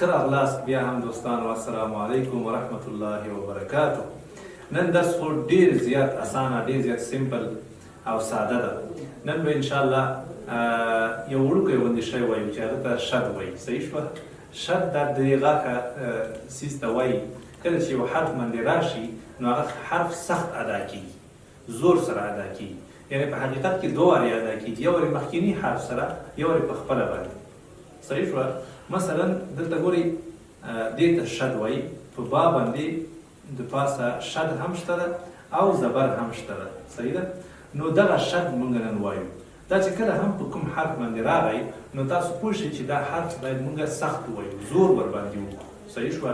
ښه راغلاست بیا هم دوستانو. السلام علیکم ورحمت الله وبرکاتو. نن درس خو ډیر زیات اسانه، ډیر زیات سیمپل او ساده ده. نن به انشاءالله یو وړوکی غوندې شی وایو چې هغه ته شد وایي. صحیح شوه؟ شد دا د غاښه څیز ته وایي کله چې یو حرف باندې راشي نو هغه حرف سخت ادا کېږي، زور سره ادا کېږي. یعنې په حقیقت کې دوه وارې ادا کېږي، یو وارې مخکیني حرف سره، یو وارې په خپله باندې. صحیح شوه؟ مثلا دلته ګورئ دې ته شد وایي. په با باندې د پاسه شد هم شته ده او زبر هم شته ده. صحیح ده؟ نو دغه شد مونږ نن وایو. دا چې کله هم په کوم حرف باندې راغی نو تاسو پوه شئ چې دا حرف باید مونږ سخت ووایو، زور ورباندې وکړو. صحیح شوه؟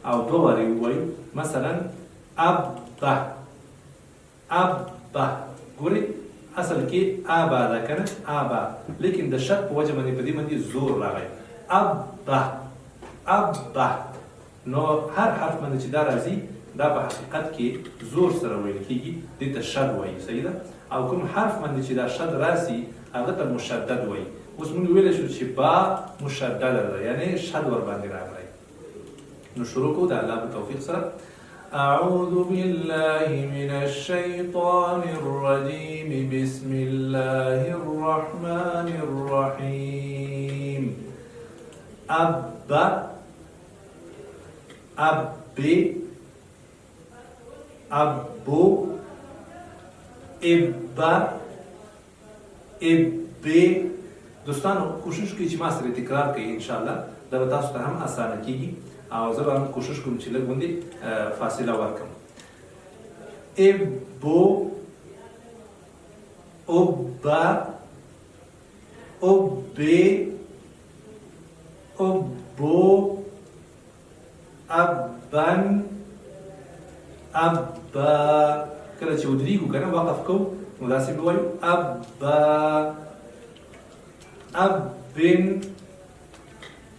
او دوه وارې ووایو. مثلا ابه، ابه. ګورئ اصل کې ابا ده که نه؟ ابا، لیکن د شد په وجه باندې په دې باندې زور راغی. ابه، ابه. نو هر حرف باندې چې دا راځي دا په حقیقت کې زور سره ویل کېږي، دې ته شد وایي. صحیح ده؟ او کوم حرف باندې چې دا شد راسي هغه ته مشدد وایي. اوس موږ ویلی شو چې با مشدده ده، یعنې شد ورباندې راغلی. نو شروع کوو د الله په توفیق سره. أعوذ بالله من الشيطان الرجيم بسم الله الرحمن الرحيم. أب، أبي، أبو، إبا، إبي. دوستانو کوشش کوئ چې ما سره تکرار کوئ، انشاءالله دا به تاسو ته هم اسانه کېږي او زه به هم کوشش کوم چې لږ غوندې فاصله ورکړم. ابو، ابا، ابي، ابو، ابن، ابا. کله چې ودرېږو که نه وقف کوو نو داسې به وایو ابا، ابن،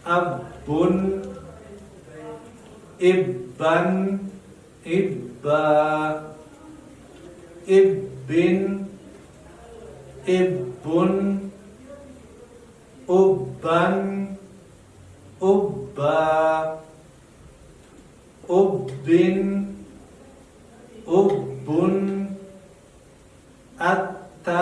ابن، ابن، ابا، ابن، ابن، ابن، ابا، ابن، ابن، اتا.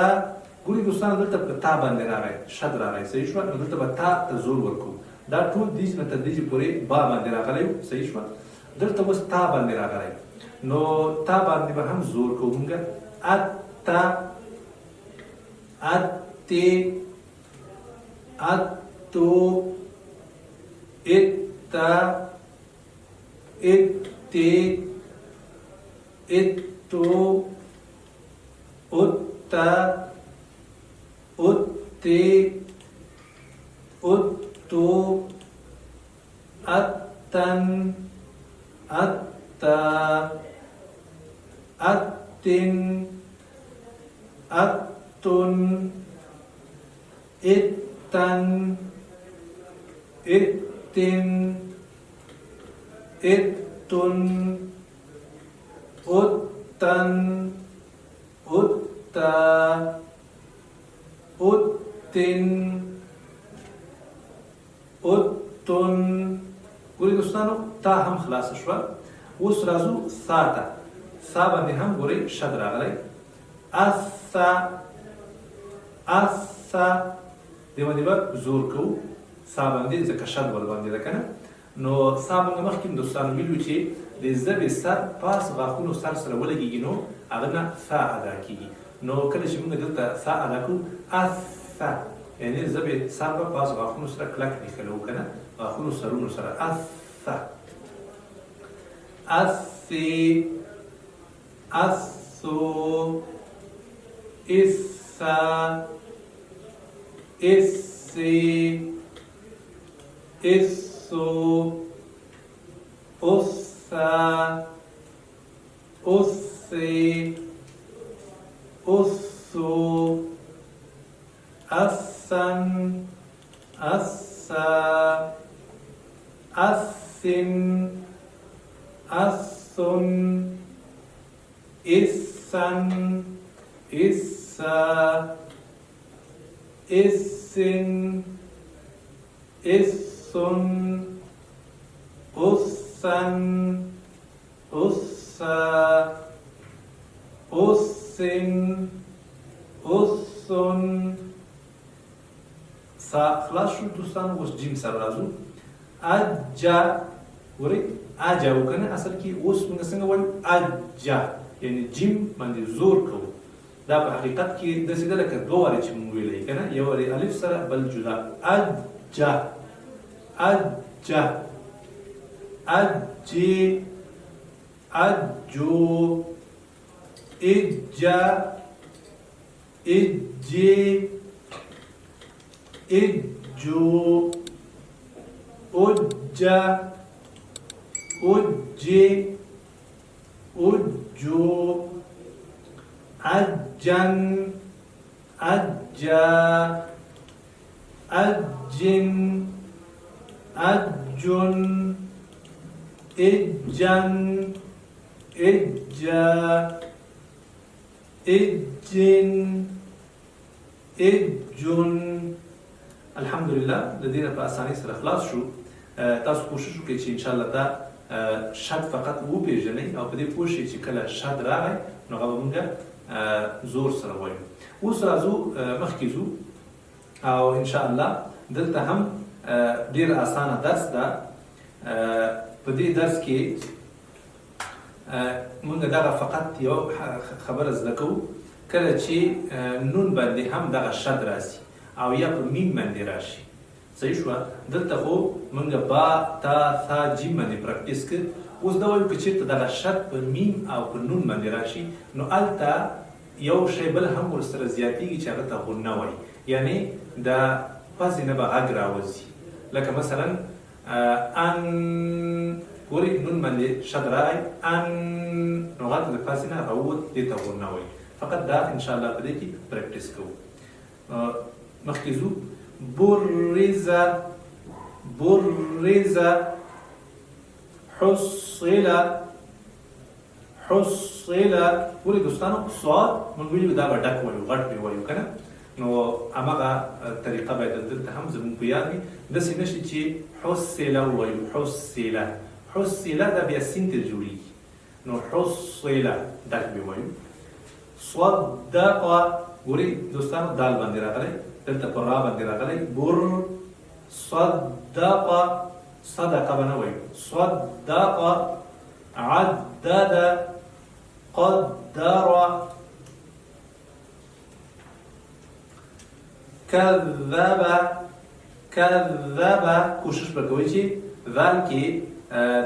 ګورئ دوستانو دلته په تا باندې راغی، شد راغی. صحیح شوه؟ نو دلته به تا ته زور ورکوو. دا ټول دیز نه تر دیزې پورې با باندې راغلی و. صحیح شوه؟ دلته اوس تا باندې راغلی نو تا باندې به هم زور کوو مونږ. اتا، اتې، اتو، اتا، اتې، اتو، اتا، اتې، اتو، اتن، اتا، اتن، اتن، اتن، اتن، اتن، اتن، اتا، اتن، اتن. ګورئ دوستانو تا هم خلاصه شوه. اوس راځو سا ته. سا باندې هم ګورئ شد راغلی. اسا، اسا. دې باندې به زور کوو سا باندې، ځکه شد ورباندې ده که نه. نو سا موږ مخکې دوستانو ویلو چې د ژبې سر پاس غاښونو سر سره ولګېږي نو هغه نه ثا ادا کېږي. نو کله چې موږ دلته ثا ادا کوو اثا، یعنې ژبې سر به پاس غاښونو سره کلک نښلوو که نه، غاښونو سرونو سره. اثا، اثي، اثو، اثا، اثي، اثو، اثا، اثي، اثو، اثن، اثا، اثن، اثن، اثن، اثا، اثن، اثن، أثا أثا أث أث خلاص شو دوستان اوس جیم سره راځو اجا وري اجا وکنه اصل کې اوس موږ څنګه وایو اجا یعنی جیم باندې زور کوو دا په حقیقت کې د سیده لکه دوه واره چې موږ ویلې کنه یو واره الف سره بل جدا اجا اجا اجي اجو اجا اجي اجو اجا اجي اجو اجن اجا اجن اجن اجن اجا اجن اجن الحمدلله د دې په اسانۍ سره خلاص شو تاسو کوشش وکړئ چې ان شاء الله دا شد فقط وپېژنئ او په دې پوه شئ چې کله شد راغی نو هغه به موږ زور سره وایو اوس راځو مخکې ځو او ان شاء الله دلته هم ډېر اسانه درس ده په دې درس کې موږ دغه فقط یو خبره زده کوو کله چې نون باندې هم دغه شد راسي او یا په میم باندې راشي صحیح شوه دلته خو موږ با تا ثا جیم باندې پراکټیس کړ اوس دا وایو که چېرته دغه شد په میم او په نون باندې راشي نو هلته یو شی بل هم ورسره زیاتېږي چې هغه ته غنه وایي یعنې د پزې نه به غږ راوځي لکه مثلا ان ګورې نون باندې شد راغی ان نو هغه د پزې نه راووت دې ته غنه وایي فقط دا ان شاء الله په دې کې پراکټیس کوو مخکې ځو برز برز حصل حصل ولې دوستانو صاد موږ ویلو دا به ډک وایو غټ به وایو که نه نو هماغه طریقه باید دلته هم زموږ په یاد وي داسې نه شي چې حصل ووایو حصل حصل دا بیا سین ترې جوړېږي نو حصل ډک به وایو صدق ګورئ دوستانو دال باندې راغلی دلته په را باندې راغلی بر صدق صدق به نه وایو صدق عدد قدر كذب كذب کوشش وکوئ چې ذال کې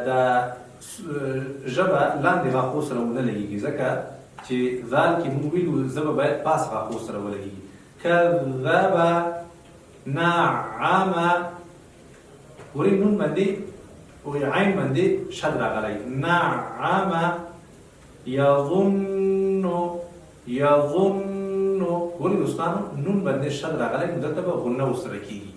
د ژبه لاندې غاښو سره ونه لګېږي ځکه چې ذال کې موږ ویلو ژبه باید پاس غاښو سره ولګېږي كذب نعم ګورئ نون باندې عین باندې شد راغلی نعم یظن یظن ګورئ دوستانو نون باندې شد راغلی نو دلته به غنه ورسره کېږي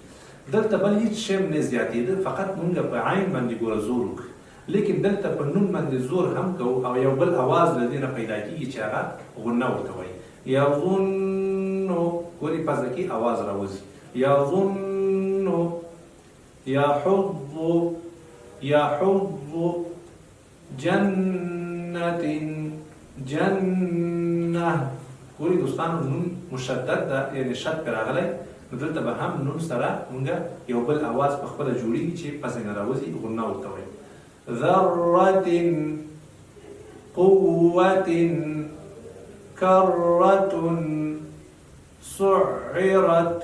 دلته بل هېڅ شی هم نه زیاتېده فقط مونږ په عین باندې ګوره زور وکړو لیکن دلته په نون باندې زور هم کوو او یو بل اواز له دې نه پیدا کېږي چې هغه غنه ورته وایي یظن ګورئ پزه کې اواز راوځي یظن یحض یحض جنة جنة ګورئ دوستانو نون مشدد ده یعنې شد پرې راغلی نو دلته به هم نون سره مونږ یو بل اواز په خپله جوړېږي چې پزې نه راوځي غنه ورته وایي ذرة قوة كرة سعرت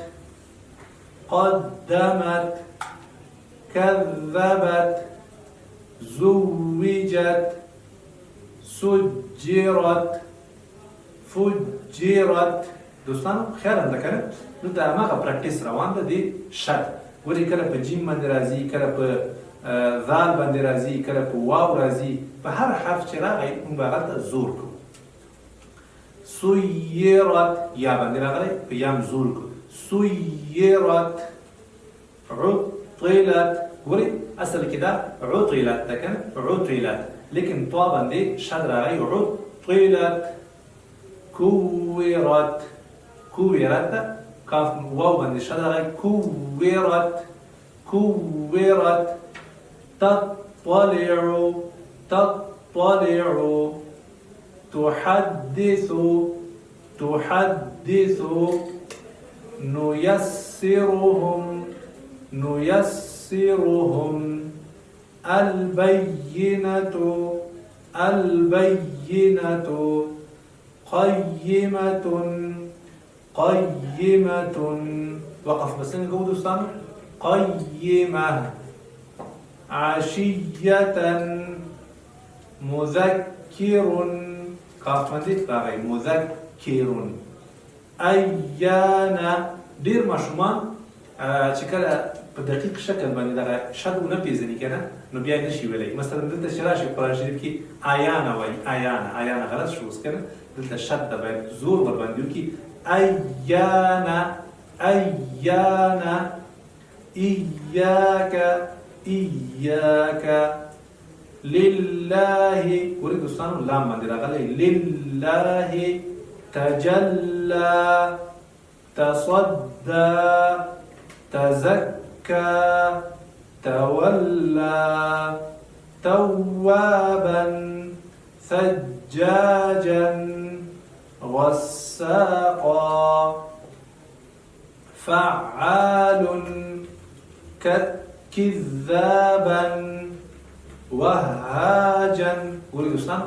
قدمت كذبت زوجت سجرت فجرت دوستانو خیر هم ده که نه دلته هماغه پراکټیس روان ده د شد ولې کله په جیم باندې راځي کله په ذال باندې راځي کله په واو راځي په هر حرف چې راغی موږ به هغلته زور کوو سیرت یا باندې راغلی په یم زور کوو سیرت عطلت ګورئ اصل کې دا عطلت ده که نه عطلت لیکن طا باندې شد راغی عطلت كورت كورت کاف واو باندې شد راغی كورت كورت تطلع تطلع تحدث نيسرهم البينة قيمة وقف بس نقول دوستان قيمة عشية مذكر قاف مندي باغي مذكر أيانا دير مشرومان چې کله په دقیق شکل باندې دغه شد ونه پیژني کنه نو بیا نشي ویلی مثلا دلته شراشي قرآن شریف کې آیانا وای آیانا غلط شو اوس کنه دلته شد د باید زور ور باندې وکي أيانا إياك لله وريد دوستان لام باندې راغلی لله تجلى تصدى تزكى تولى توابا ثجاجا غساقا فعال كذابا وهاجا ولي دوستان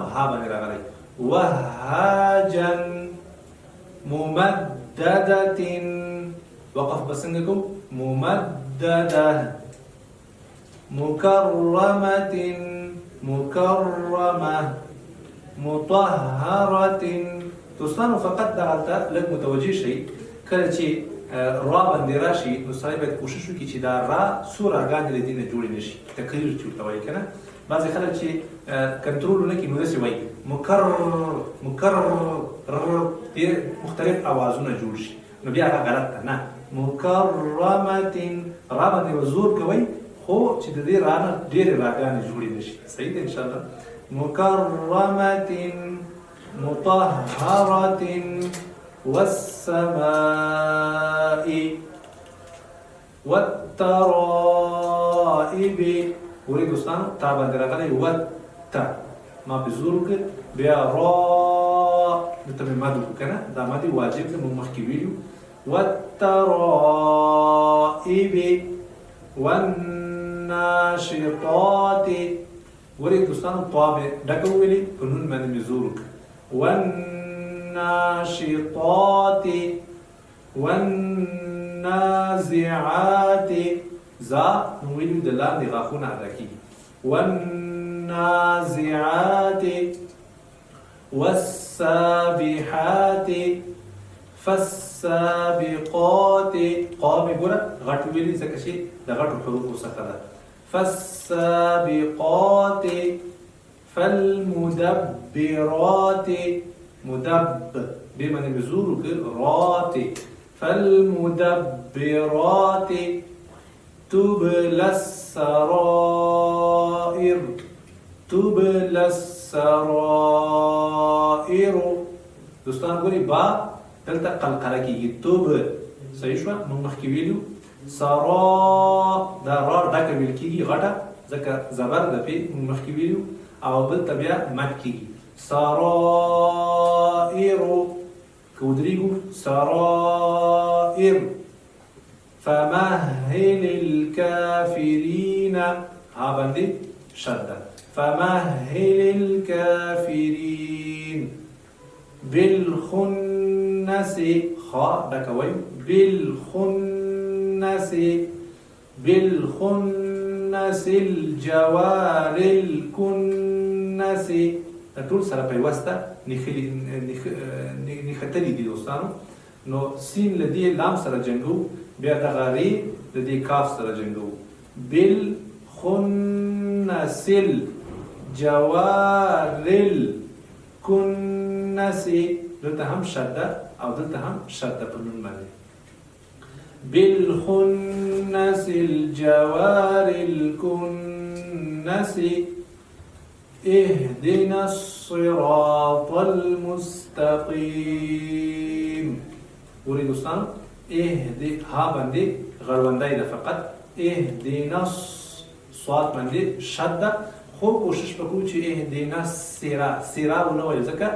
وهاجا ممددة وقف بسنكم ممددة مكرمة مطهرة دوستانو فقط دغلته لږ متوجه شئ کله چې را باندې راشي نو سړی باید کوشش وکړي چې دا را څو راګانې له دې نه جوړې نه شي تکریر چې ورته وایي که نه بعضې خلک چې کنټرول ونه کړي نو داسې وایي مکرر ډېر مختلف اوازونه جوړ شي نو بیا هغه غلط ده نه مکرمة را باندې به زور کوئ خو چې د دې را نه ډېرې راګانې جوړې نه شي صحیح ده انشاءالله مكرمة مطهرة والسماء والترائب وريد دوستان تا باندې راغلی وتا ما بزرګ بیا را دته مې مادو کنه دا مادي واجب ده مو مخکې ویلو والترائب والناشطات وريد دوستان طاب ډکه ویلي په نون باندې مې زور وکړ والناشطات والنازعات زا نو ویلو د لاندې غاښونه ادا کېږي والنازعات والسابحات فالسابقات قام ګوره غټ ویلي ځکه چې د غټو حروفو څخه ده فالسابقات فالمدبرات مدب بمعنى بزور رات فالمدبرات تبلى السرائر دوستان ګوري با دلته قلقله کېږي توب صحیح شوه موږ مخکې ویلو سرا دا را ډکه ویل کېږي غټه ځکه زبر د پې موږ مخکې ویلو او بلته بیا مد کېږي سرائر که ودرېږو سرائر فمهل الكافرين ها باندې شده فمهل الكافرين بالخنس خا دکوي بالخنس الجوار الكنس ټول سره پیوسته نښتلي دي دوستانو نو سین له دې لام سره جنګو بیا دغه ری د دې کاف سره جنګو بالخنس الجوار الكنس دلته هم شده او دلته هم شده په نون باندې بالخنس الجوار الكنس اهدنا الصراط المستقيم وري دوستان اهدي ها باندې غړوندای ده فقط اهدنا صاد باندې شد ده، خو کوشش وکړو چې اهدنا سیرا ونه وایو ځکه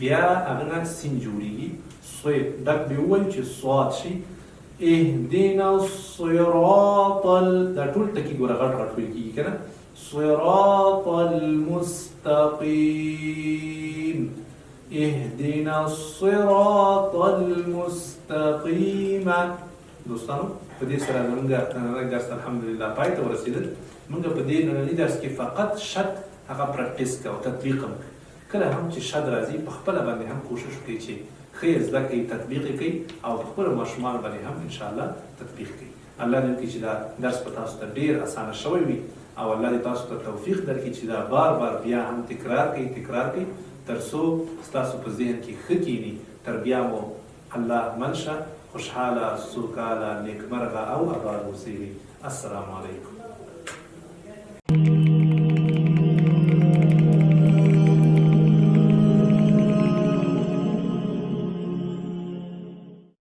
بیا هغه نه سین جوړېږي. صوی ډک به ووایو چې صاد شي. اهدنا الصراط دا ټول ټکي ګوره غټ غټ ویل کېږي که نه. صراط المستقیم، اهدنا الصراط المستقیم. دوستانو په دې سره زموږ نننی درس الحمدلله پای ته ورسېدل. موږ په دې ننني درس کې فقط شد هغه پریکټیس کوو او تطبیق هم کله هم چې شد راځي په خپله باندې هم کوشش وکړئ چې ښه یې زده کړئ، تطبیق یې کوئ او په خپلو ماشومانو باندې هم انشاءالله تطبیق کوئ. الله دې وکړي چې دا درس په تاسو ته ډېر اسانه شوی وي او الله دې تاسو ته توفیق درکړي چې دا بار بار بیا هم تکرار کړئ تر څو ستاسو په ذهن کې ښه کښېني. تر بیا مو الله مل شه، خوشحاله، سوکاله، نیکمرغه او اباد اوسئ. السلام علیکم.